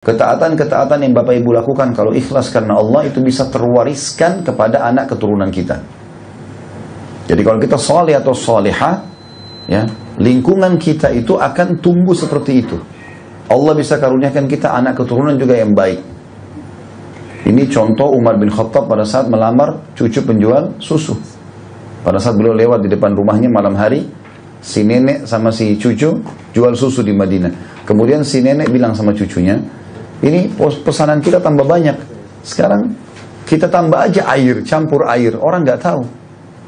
Ketaatan-ketaatan yang Bapak Ibu lakukan kalau ikhlas karena Allah itu bisa terwariskan kepada anak keturunan kita. Jadi kalau kita soleh atau soleha, ya, lingkungan kita itu akan tumbuh seperti itu. Allah bisa karuniakan kita anak keturunan juga yang baik. Ini contoh Umar bin Khattab pada saat melamar cucu penjual susu. Pada saat beliau lewat di depan rumahnya malam hari, si nenek sama si cucu jual susu di Madinah. Kemudian si nenek bilang sama cucunya, ini pesanan kita tambah banyak. Sekarang kita tambah aja air, campur air. Orang nggak tahu.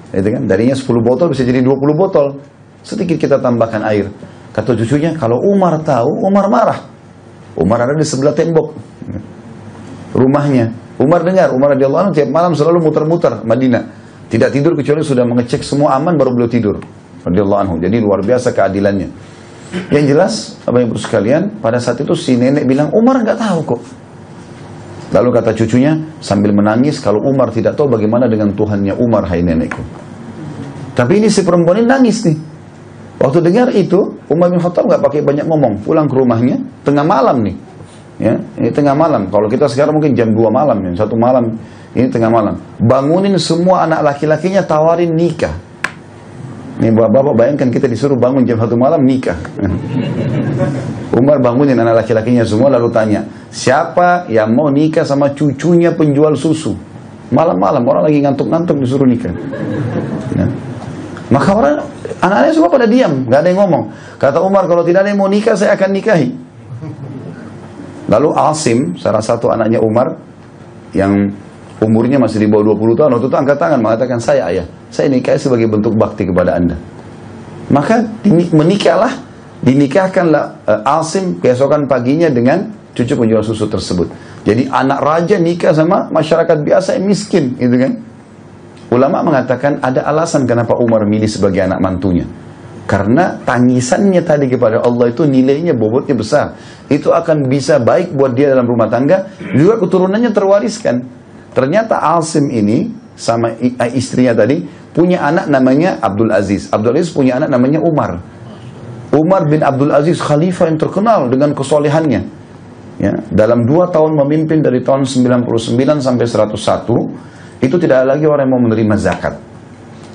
Itu kan? Darinya 10 botol bisa jadi 20 botol. Sedikit kita tambahkan air. Kata cucunya, kalau Umar tahu, Umar marah. Umar ada di sebelah tembok rumahnya. Umar dengar, Umar radhiyallahu anhu tiap malam selalu muter-muter Madinah. Tidak tidur kecuali sudah mengecek semua aman baru beliau tidur. Radhiyallahu anhu. Jadi luar biasa keadilannya. Yang jelas, Bapak Ibu sekalian, pada saat itu si nenek bilang, Umar nggak tahu kok. Lalu kata cucunya sambil menangis, kalau Umar tidak tahu bagaimana dengan Tuhannya Umar, hai nenekku. Tapi ini si perempuan ini nangis nih. Waktu dengar itu, Umar bin Khattab nggak pakai banyak ngomong, pulang ke rumahnya, tengah malam nih. Ya, ini tengah malam. Kalau kita sekarang mungkin jam 2 malam, ya, 1 malam, ini tengah malam. Bangunin semua anak laki-lakinya, tawarin nikah. Nih bapak-bapak bayangkan kita disuruh bangun jam 1 malam nikah. Umar bangunin anak laki-lakinya semua lalu tanya, siapa yang mau nikah sama cucunya penjual susu? Malam-malam orang lagi ngantuk-ngantuk disuruh nikah. Ya. Maka orang, anak-anaknya semua pada diam, gak ada yang ngomong. Kata Umar, kalau tidak ada yang mau nikah saya akan nikahi. Lalu Asim, salah satu anaknya Umar yang umurnya masih di bawah 20 tahun, waktu itu angkat tangan mengatakan, saya ayah, saya nikahi sebagai bentuk bakti kepada anda. Maka dinikahkanlah Asim keesokan paginya dengan cucu penjual susu tersebut. Jadi anak raja nikah sama masyarakat biasa yang miskin, gitu kan? Ulama mengatakan ada alasan kenapa Umar milih sebagai anak mantunya. Karena tangisannya tadi kepada Allah itu nilainya, bobotnya besar. Itu akan bisa baik buat dia dalam rumah tangga, juga keturunannya terwariskan. Ternyata Asim ini sama istrinya tadi punya anak namanya Abdul Aziz. Abdul Aziz punya anak namanya Umar. Umar bin Abdul Aziz khalifah yang terkenal dengan kesolehannya. Ya, dalam 2 tahun memimpin dari tahun 99 sampai 101, itu tidak ada lagi orang yang mau menerima zakat.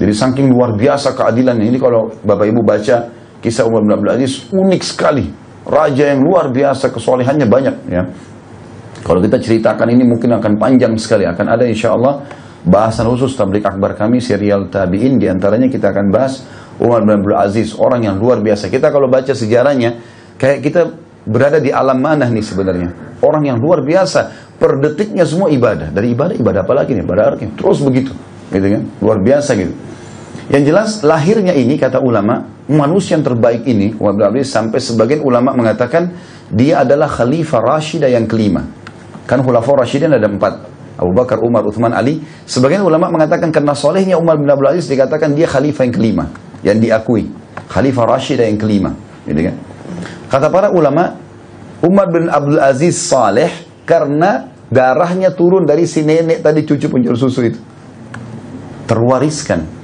Jadi saking luar biasa keadilannya. Ini kalau Bapak Ibu baca kisah Umar bin Abdul Aziz, unik sekali. Raja yang luar biasa, kesolehannya banyak. Ya. Kalau kita ceritakan ini mungkin akan panjang sekali. Akan ada insya Allah bahasan khusus tablik akbar kami, serial tabi'in. Di antaranya kita akan bahas Umar bin Abdul Aziz, orang yang luar biasa. Kita kalau baca sejarahnya, kayak kita berada di alam manah nih sebenarnya. Orang yang luar biasa, per detiknya semua ibadah. Dari ibadah apa lagi nih? Ibadah artinya terus begitu. Gitu kan? Luar biasa gitu. Yang jelas lahirnya ini, kata ulama, manusia yang terbaik ini, Umar bin Abdul Aziz, sampai sebagian ulama mengatakan dia adalah Khalifah Rashidah yang kelima. Kan Khulafaur Rasyidin ada 4. Abu Bakar, Umar, Uthman, Ali. Sebagian ulama mengatakan karena solehnya Umar bin Abdul Aziz dikatakan dia khalifah yang kelima, yang diakui. Khalifah Rashidah yang kelima. Gitu kan? Kata para ulama, Umar bin Abdul Aziz saleh karena darahnya turun dari si nenek tadi cucu penjual susu itu. Terwariskan.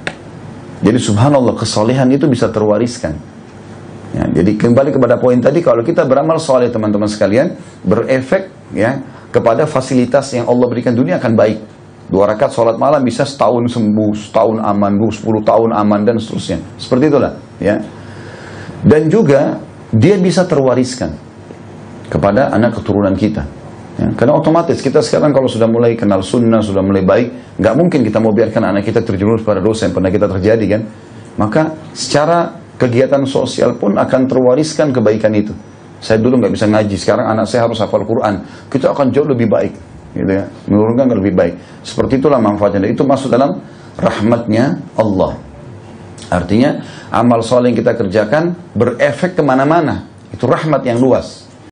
Jadi subhanallah, kesolehan itu bisa terwariskan. Ya, jadi kembali kepada poin tadi, kalau kita beramal soleh teman-teman sekalian, berefek ya kepada fasilitas yang Allah berikan dunia akan baik. 2 rakaat sholat malam bisa setahun sembuh, setahun aman, 10 tahun aman dan seterusnya. Seperti itulah, ya. Dan juga dia bisa terwariskan kepada anak keturunan kita. Ya, karena otomatis kita sekarang kalau sudah mulai kenal sunnah, sudah mulai baik, nggak mungkin kita mau biarkan anak kita terjerumus pada dosa yang pernah kita terjadi kan. Maka secara kegiatan sosial pun akan terwariskan kebaikan itu. Saya dulu nggak bisa ngaji, sekarang anak saya harus hafal Quran. Kita akan jauh lebih baik, gitu ya. Menurunkan lebih baik. Seperti itulah manfaatnya. Dan itu masuk dalam rahmatnya Allah. Artinya amal soleh yang kita kerjakan berefek kemana-mana. Itu rahmat yang luas.